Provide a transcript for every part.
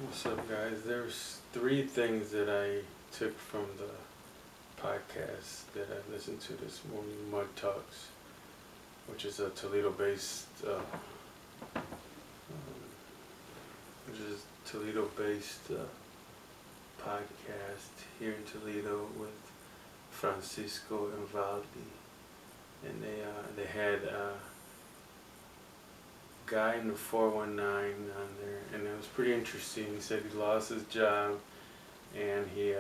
What's up, guys? There's three things that I took from the podcast that I listened to this morning, Mud Talks, which is a Toledo-based, which is Toledo-based podcast here in Toledo with Francisco and Valdi, and they had guy in the 419 on there, and it was pretty interesting. He said he lost his job, and he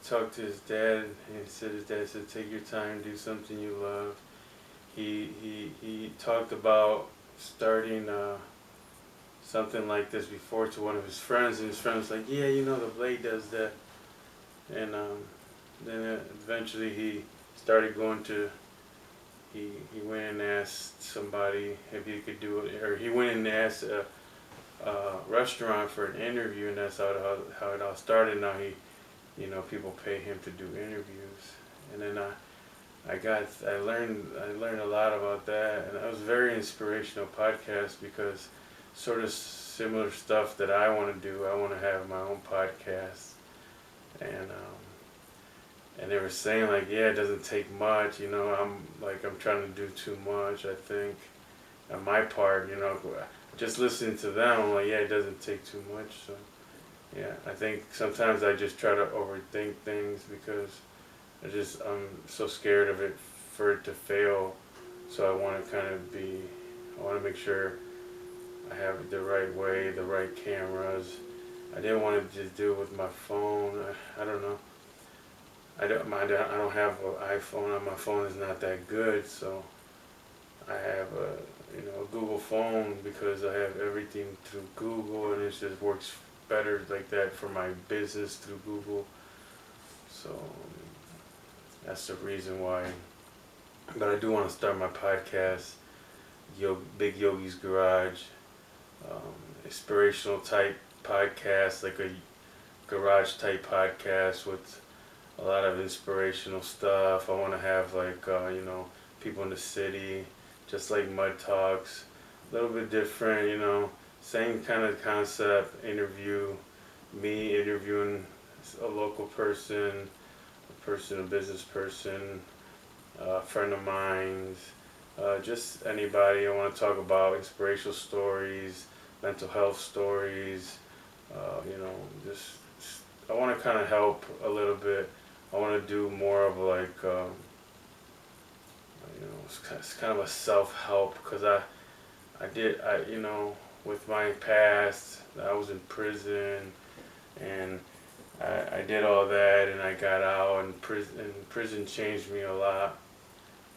talked to his dad, and he said his dad said, "Take your time, do something you love." He talked about starting something like this before to one of his friends, and his friend was like, "Yeah, the Blade does that," and then eventually he started going to. He went and asked somebody if he could do it, or he went and asked a restaurant for an interview, and that's how it all started. Now people pay him to do interviews, and then I learned a lot about that, and it was a very inspirational podcast because sort of similar stuff that I want to do. I want to have my own podcast, and they were saying like, yeah, it doesn't take much, I'm trying to do too much, I think, on my part, just listening to them, I'm like, yeah, it doesn't take too much, so, yeah, I think sometimes I just try to overthink things because I'm so scared of it, for it to fail, so I want to make sure I have it the right way, the right cameras. I didn't want to just do it with my phone, I don't know. I don't have an iPhone. My phone is not that good, so I have a Google phone because I have everything through Google, and it just works better like that for my business through Google. So that's the reason why. But I do want to start my podcast, Big Yogi's Garage, inspirational type podcast, like a garage type podcast with a lot of inspirational stuff. I want to have people in the city, just like Mud Talks, a little bit different, same kind of concept, me interviewing a local person, a business person, a friend of mine, just anybody. I want to talk about inspirational stories, mental health stories, just I want to kind of help a little bit. I want to do more of it's kind of a self-help, because with my past, I was in prison, and I did all that, and I got out, and prison changed me a lot.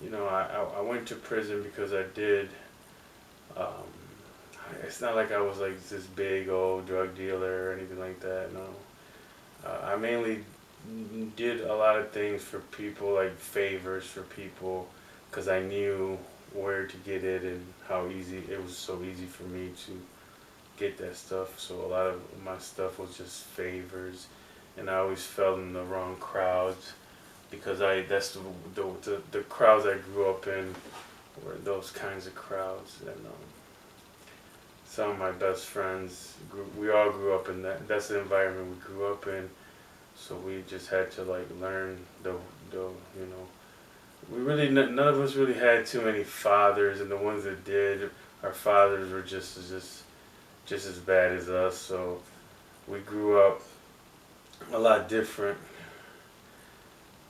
I went to prison because I did, it's not like I was like this big old drug dealer or anything like that, no. I mainly did a lot of things for people, like favors for people, because I knew where to get it and it was so easy for me to get that stuff. So a lot of my stuff was just favors, and I always fell in the wrong crowds because that's the crowds I grew up in were those kinds of crowds, and some of my best friends we all grew up in that's the environment we grew up in. So we just had to learn we really none of us really had too many fathers, and the ones that did, our fathers were just as bad as us. So we grew up a lot different.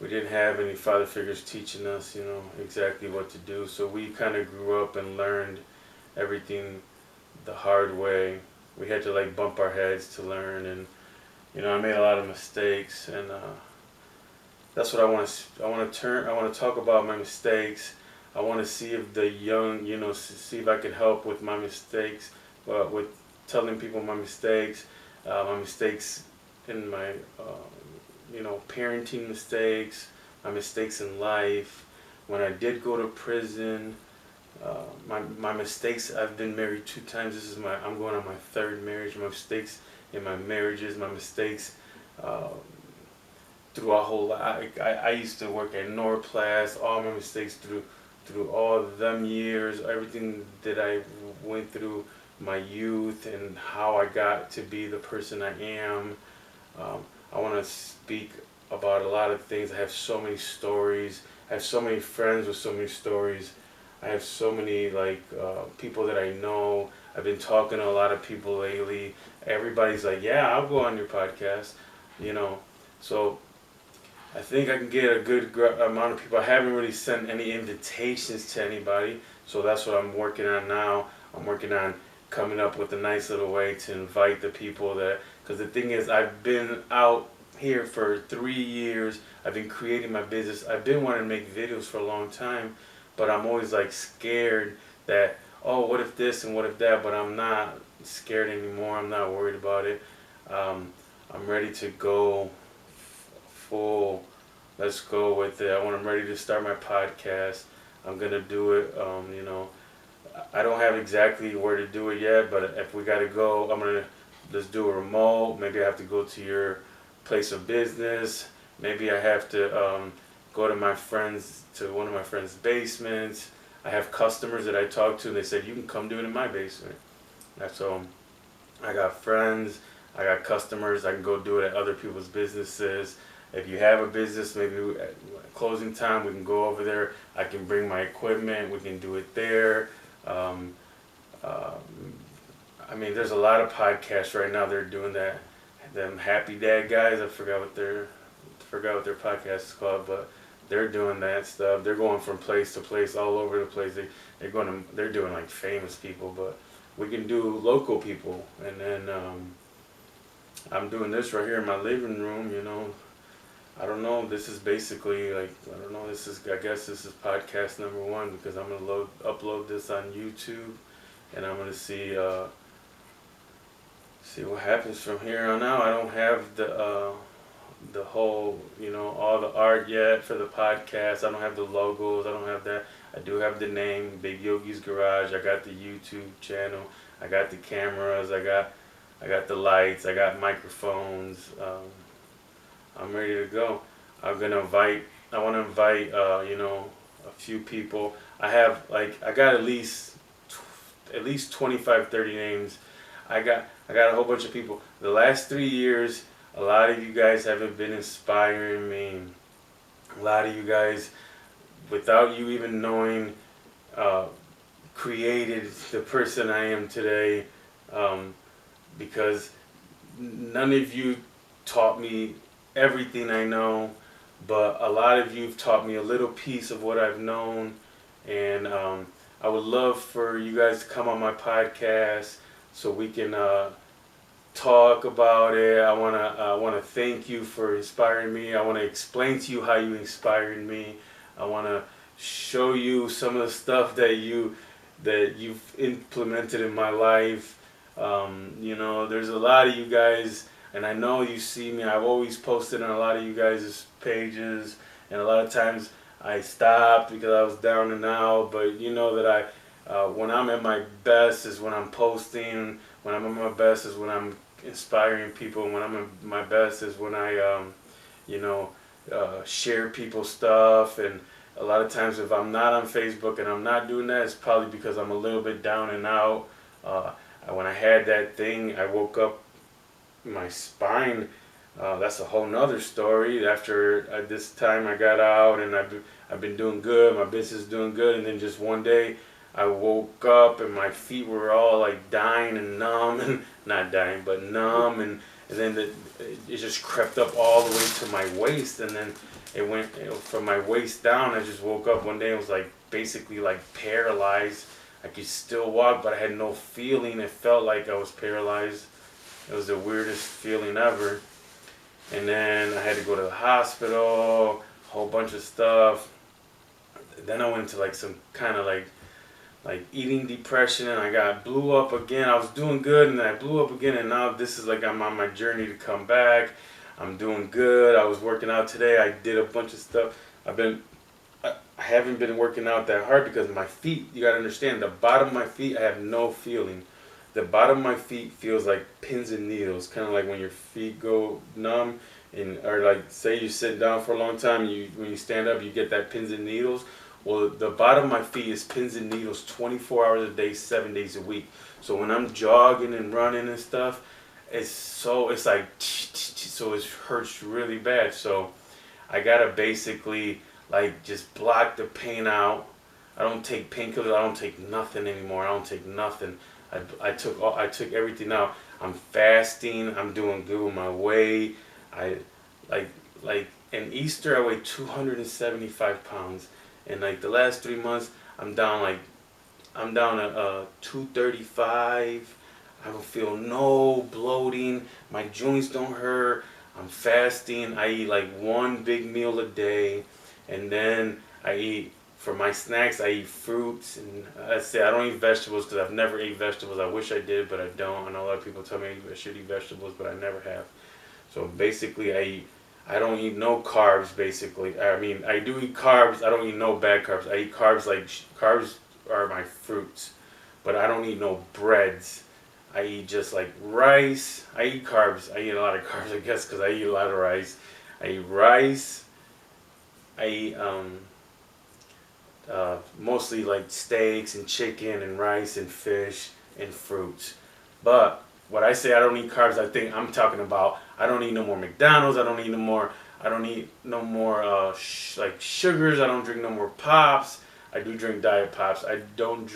We didn't have any father figures teaching us, exactly what to do. So we kind of grew up and learned everything the hard way. We had to bump our heads to learn, and I made a lot of mistakes, and that's what I want to talk about my mistakes. I want to see if the young, see if I can help with my mistakes, with telling people my mistakes in my, parenting mistakes, my mistakes in life. When I did go to prison, my mistakes. I've been married 2 times. I'm going on my 3rd marriage. My mistakes in my marriages, my mistakes through our whole life. I used to work at Norplast. All my mistakes through all of them years, everything that I went through my youth and how I got to be the person I am. I want to speak about a lot of things. I have so many stories. I have so many friends with so many stories. I have so many people that I know. I've been talking to a lot of people lately. Everybody's like, "Yeah, I'll go on your podcast," you know. So I think I can get a good amount of people. I haven't really sent any invitations to anybody, so that's what I'm working on now. I'm working on coming up with a nice little way to invite the people that, because the thing is, I've been out here for 3 years. I've been creating my business. I've been wanting to make videos for a long time, but I'm always like scared that, oh, what if this and what if that, but I'm not scared anymore. I'm not worried about it. I'm ready to go full. Let's go with it. I'm ready to start my podcast. I'm gonna do it. I don't have exactly where to do it yet, but if we gotta go, let's do a remote. Maybe I have to go to your place of business. Maybe I have to go to one of my friends' basements. I have customers that I talk to, and they said, you can come do it in my basement. So I got friends, I got customers, I can go do it at other people's businesses. If you have a business, maybe at closing time, we can go over there. I can bring my equipment, we can do it there. There's a lot of podcasts right now. They're doing that. Them Happy Dad guys. I forgot what their podcast is called, but they're doing that stuff. They're going from place to place, all over the place. They're doing like famous people, but we can do local people. And then I'm doing this right here in my living room. I don't know. This is basically I guess this is podcast number 1, because I'm gonna upload this on YouTube, and I'm gonna see what happens from here on out. I don't have the whole, all the art yet for the podcast. I don't have the logos. I don't have that. I do have the name, Big Yogi's Garage. I got the YouTube channel. I got the cameras. I got the lights. I got microphones. I'm ready to go. I want to invite, a few people. I got at least 25, 30 names. I got a whole bunch of people. The last 3 years, a lot of you guys haven't been inspiring me. A lot of you guys, without you even knowing, created the person I am today, because none of you taught me everything I know, but a lot of you have taught me a little piece of what I've known, and I would love for you guys to come on my podcast so we can talk about it. I wanna thank you for inspiring me. I wanna explain to you how you inspired me. I wanna show you some of the stuff that you've implemented in my life. There's a lot of you guys, and I know you see me. I've always posted on a lot of you guys' pages, and a lot of times I stopped because I was down and out. But you know that when I'm at my best is when I'm posting. When I'm at my best is when I'm inspiring people. When I'm at my best is when I, share people's stuff. And a lot of times if I'm not on Facebook and I'm not doing that, it's probably because I'm a little bit down and out. When I had that thing, I woke up, my spine, that's a whole nother story. After this time I got out, and I've been doing good, my business is doing good, and then just one day I woke up and my feet were all like dying and numb, and not dying but numb, and then it just crept up all the way to my waist, and then it went from my waist down. I just woke up one day and was like basically like paralyzed. I could still walk, but I had no feeling. It felt like I was paralyzed. It was the weirdest feeling ever. And then I had to go to the hospital, a whole bunch of stuff. Then I went to like some kind of like eating depression, and I blew up again. I was doing good, and then I blew up again, and now this is like I'm on my journey to come back. I'm doing good. I was working out today. I did a bunch of stuff. I haven't been working out that hard because my feet, you gotta understand, the bottom of my feet, I have no feeling. The bottom of my feet feels like pins and needles, kind of like when your feet go numb, or like say you sit down for a long time, when you stand up, you get that pins and needles. Well, the bottom of my feet is pins and needles 24 hours a day, 7 days a week. So when I'm jogging and running and stuff, it's like so it hurts really bad. So I gotta basically like just block the pain out. I don't take painkillers. I don't take nothing anymore. I don't take nothing. I took everything out. I'm fasting. I'm doing good with my weight. I like like in Easter I weighed 275 pounds, and like the last 3 months I'm down to 235. I don't feel no bloating. My joints don't hurt. I'm fasting. I eat like one big meal a day, and then I eat for my snacks. I eat fruits, and I say I don't eat vegetables because I've never ate vegetables. I wish I did, but I don't. I know a lot of people tell me I should eat vegetables, but I never have. So basically, I don't eat no carbs. Basically, I mean I do eat carbs. I don't eat no bad carbs. I eat carbs like carbs are my fruits, but I don't eat no breads. I eat just like rice. I eat carbs. I eat a lot of carbs, I guess, because I eat a lot of rice. I eat rice. I eat mostly like steaks and chicken and rice and fish and fruits. But when I say I don't eat carbs, I think I'm talking about I don't eat no more McDonald's. I don't eat no more. I don't eat no more like sugars. I don't drink no more pops. I do drink diet pops. I don't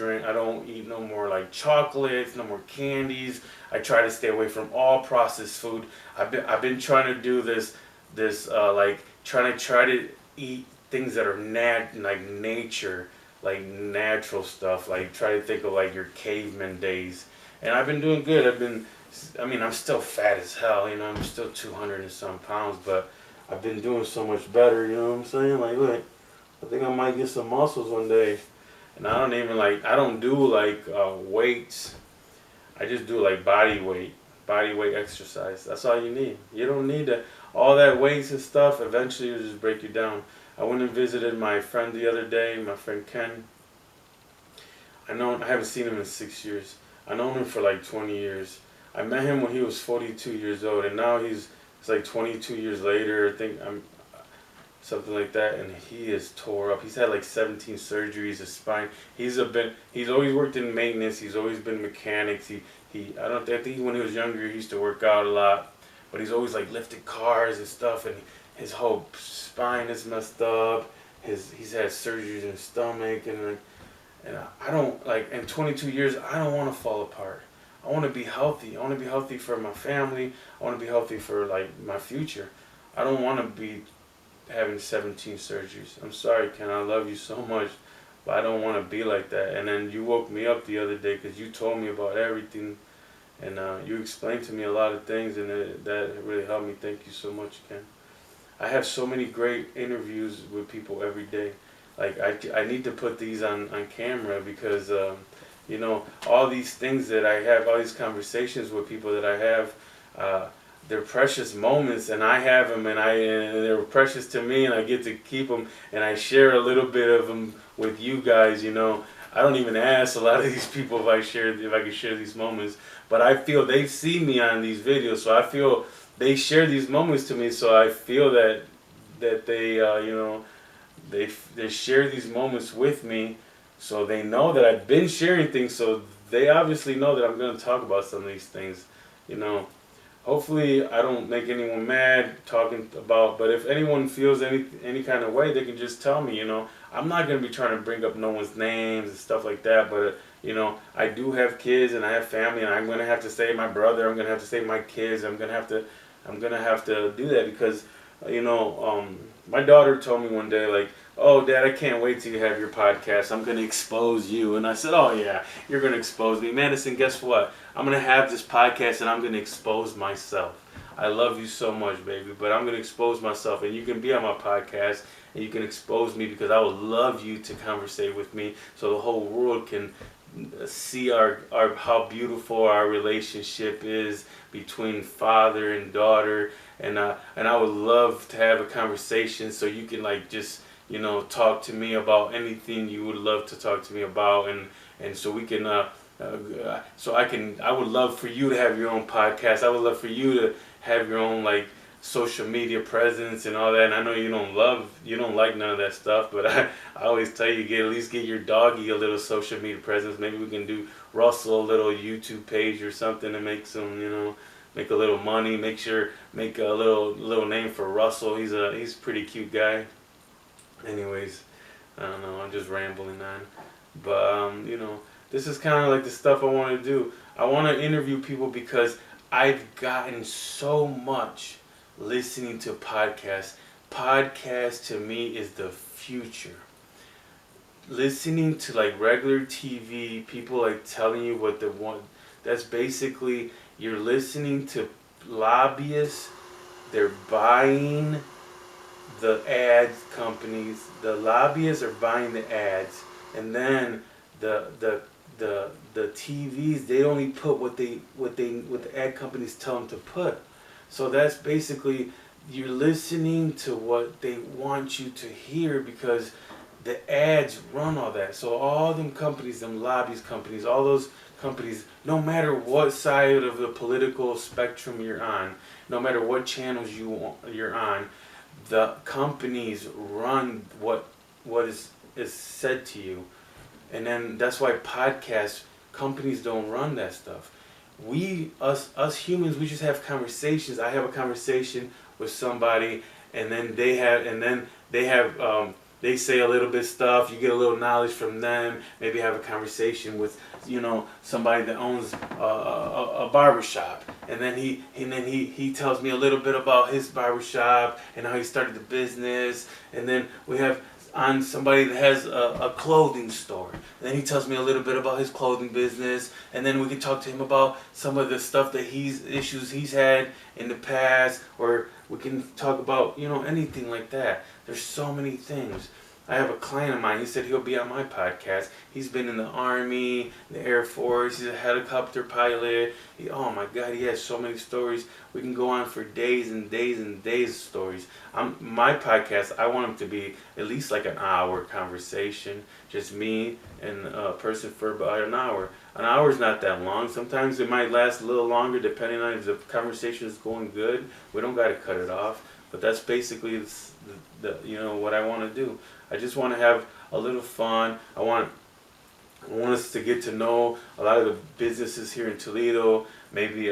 eat no more like chocolates, no more candies. I try to stay away from all processed food. I've been trying to do this like try to eat things that are like nature, like natural stuff. Like try to think of like your caveman days. And I've been doing good. I mean, I'm still fat as hell, you know. I'm still 200 and some pounds, but I've been doing so much better, you know what I'm saying? Like, look, I think I might get some muscles one day. And I don't do like weights. I just do like body weight exercise. That's all you need. You don't need all that weights and stuff. Eventually it'll just break you down. I went and visited my friend the other day, my friend Ken. I haven't seen him in 6 years. I known him for like 20 years. I met him when he was 42 years old, and now it's like 22 years later. I think something like that, and he is tore up. He's had like 17 surgeries, his spine. He's always worked in maintenance. He's always been mechanics. I think when he was younger he used to work out a lot, but he's always like lifted cars and stuff, and his whole spine is messed up. He's had surgeries in his stomach, and I don't like in 22 years I don't want to fall apart. I want to be healthy. I want to be healthy for my family. I want to be healthy for like my future. I don't want to be having 17 surgeries. I'm sorry, Ken. I love you so much, but I don't want to be like that. And then you woke me up the other day because you told me about everything, and you explained to me a lot of things, and that really helped me. Thank you so much, Ken. I have so many great interviews with people every day. Like I need to put these on camera because you know, all these things that I have, all these conversations with people that I have, they're precious moments, and I have them, and they're precious to me, and I get to keep them, and I share a little bit of them with you guys. You know, I don't even ask a lot of these people if I could share these moments, but I feel they see me on these videos, so I feel they share these moments to me, so I feel that they you know, they share these moments with me. So they know that I've been sharing things, so they obviously know that I'm going to talk about some of these things, you know. Hopefully I don't make anyone mad talking about, but if anyone feels any kind of way, they can just tell me, you know. I'm not going to be trying to bring up no one's names and stuff like that, but, you know, I do have kids and I have family, and I'm going to have to say my brother, I'm going to have to say my kids, I'm going to have to do that because, you know, my daughter told me one day, like, oh, Dad, I can't wait till you have your podcast. I'm going to expose you. And I said, oh, yeah, you're going to expose me. Madison, guess what? I'm going to have this podcast, and I'm going to expose myself. I love you so much, baby, but I'm going to expose myself. And you can be on my podcast, and you can expose me because I would love you to conversate with me so the whole world can see our how beautiful our relationship is between father and daughter. And I would love to have a conversation so you can, like, just, you know, talk to me about anything you would love to talk to me about, and so we can I would love for you to have your own podcast. I would love for you to have your own, like, social media presence and all that. And I know you don't like none of that stuff, but I always tell you, at least get your doggy a little social media presence. Maybe we can do Russell a little YouTube page or something to make some, make a little money. Make a little name for Russell. He's a pretty cute guy. Anyways, I don't know. I'm just rambling on, but this is kind of like the stuff I want to do. I want to interview people because I've gotten so much listening to podcasts. Podcasts to me is the future. Listening to like regular TV, people like telling you what they want. That's basically, you're listening to lobbyists. They're buying the ads companies. The lobbyists are buying the ads, and then the TVs, they only put what the ad companies tell them to put. So that's basically, you're listening to what they want you to hear because the ads run all that. So all them companies, them lobbyist companies, all those companies, no matter what side of the political spectrum you're on, no matter what channels you're on, the companies run what is said to you. And then that's why podcasts, companies don't run that stuff. Us humans, we just have conversations. I have a conversation with somebody, and then they say a little bit stuff. You get a little knowledge from them. Maybe have a conversation with somebody that owns a barbershop, and then he tells me a little bit about his barbershop and how he started the business. And then we have on somebody that has a clothing store. And then he tells me a little bit about his clothing business, and then we can talk to him about some of the stuff that issues he's had in the past, or we can talk about, anything like that. There's so many things. I have a client of mine, he said he'll be on my podcast. He's been in the Army, the Air Force, he's a helicopter pilot. Oh my God, he has so many stories. We can go on for days and days and days of stories. My podcast, I want them to be at least like an hour conversation. Just me and a person for about an hour. An hour is not that long. Sometimes it might last a little longer depending on if the conversation is going good. We don't got to cut it off. But that's basically what I want to do. I just want to have a little fun. I want us to get to know a lot of the businesses here in Toledo. Maybe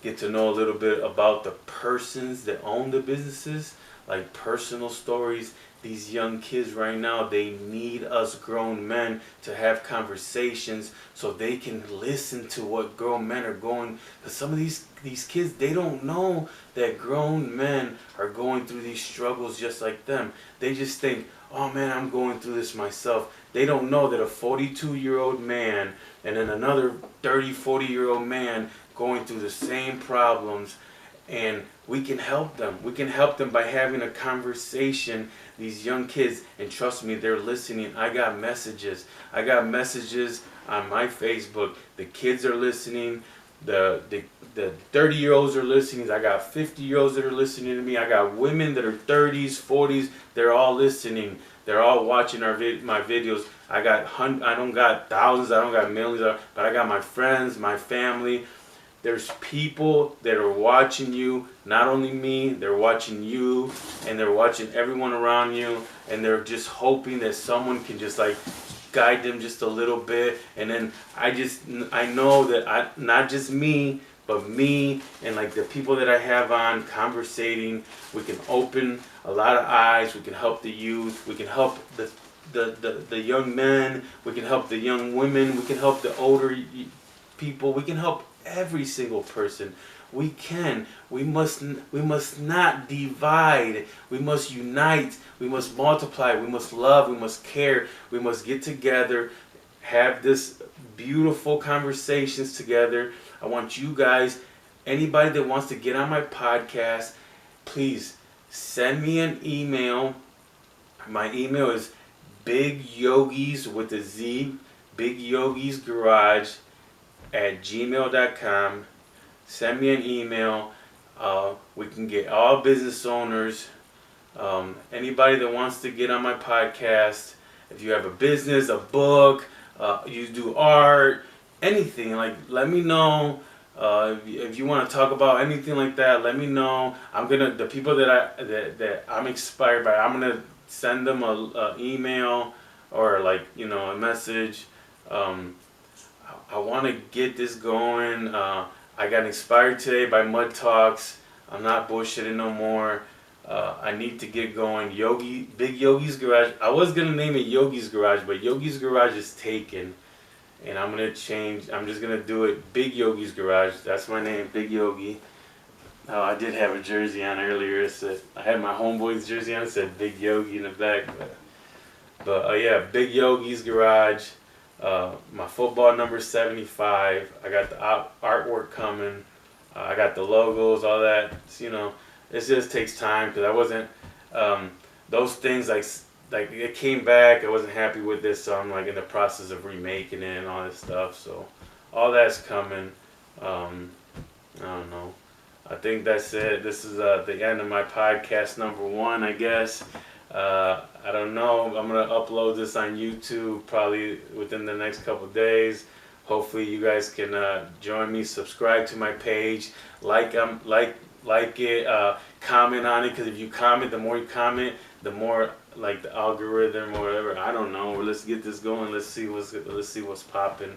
get to know a little bit about the persons that own the businesses, like personal stories. These young kids right now, they need us grown men to have conversations so they can listen to what grown men are going. Because some of these kids, they don't know that grown men are going through these struggles just like them. They just think, oh man, I'm going through this myself. They don't know that a 42-year-old man and then another 30, 40-year-old man going through the same problems, and we can help them. We can help them by having a conversation. These young kids, and trust me, they're listening. I got messages on my Facebook. The kids are listening. The 30-year-olds are listening. I got 50-year-olds that are listening to me. I got women that are 30s, 40s. They're all listening. They're all watching my videos. I don't got thousands. I don't got millions. But I got my friends, my family. There's people that are watching you, not only me, they're watching you, and they're watching everyone around you, and they're just hoping that someone can just like guide them just a little bit. And then I know that not just me, but me and like the people that I have on conversating, we can open a lot of eyes. We can help the youth. We can help the young men. We can help the young women. We can help the older people. We can help every single person. We can. We must not divide. We must unite. We must multiply. We must love. We must care. We must get together, have this beautiful conversations together. I want you guys, anybody that wants to get on my podcast, please send me an email. My email is BigYogi's with a Z, BigYogi'sGarage @gmail.com. Send me an email. We can get all business owners, anybody that wants to get on my podcast. If you have a business, a book, you do art, anything, like let me know. If you want to talk about anything like that, let me know. The people that I'm inspired by, I'm gonna send them a email or like a message. Um, I want to get this going. I got inspired today by Mud Talks. I'm not bullshitting no more. I need to get going. Big Yogi's Garage. I was gonna name it Yogi's Garage, but Yogi's Garage is taken, and I'm gonna change. I'm just gonna do it Big Yogi's Garage. That's my name, Big Yogi. Oh, I did have a jersey on earlier. I had my homeboy's jersey on. It said Big Yogi in the back, but yeah, Big Yogi's Garage. My football number 75. I got the artwork coming. I got the logos, all that. It just takes time because I wasn't. Those things like it came back. I wasn't happy with this, so I'm like in the process of remaking it and all this stuff. So all that's coming. I don't know. I think that's it. This is the end of my podcast number 1, I guess. I don't know. I'm gonna upload this on YouTube probably within the next couple days. Hopefully, you guys can join me. Subscribe to my page. Like it. Comment on it, because if you comment, the more you comment, the more like the algorithm or whatever. I don't know. Let's get this going. Let's see what's popping.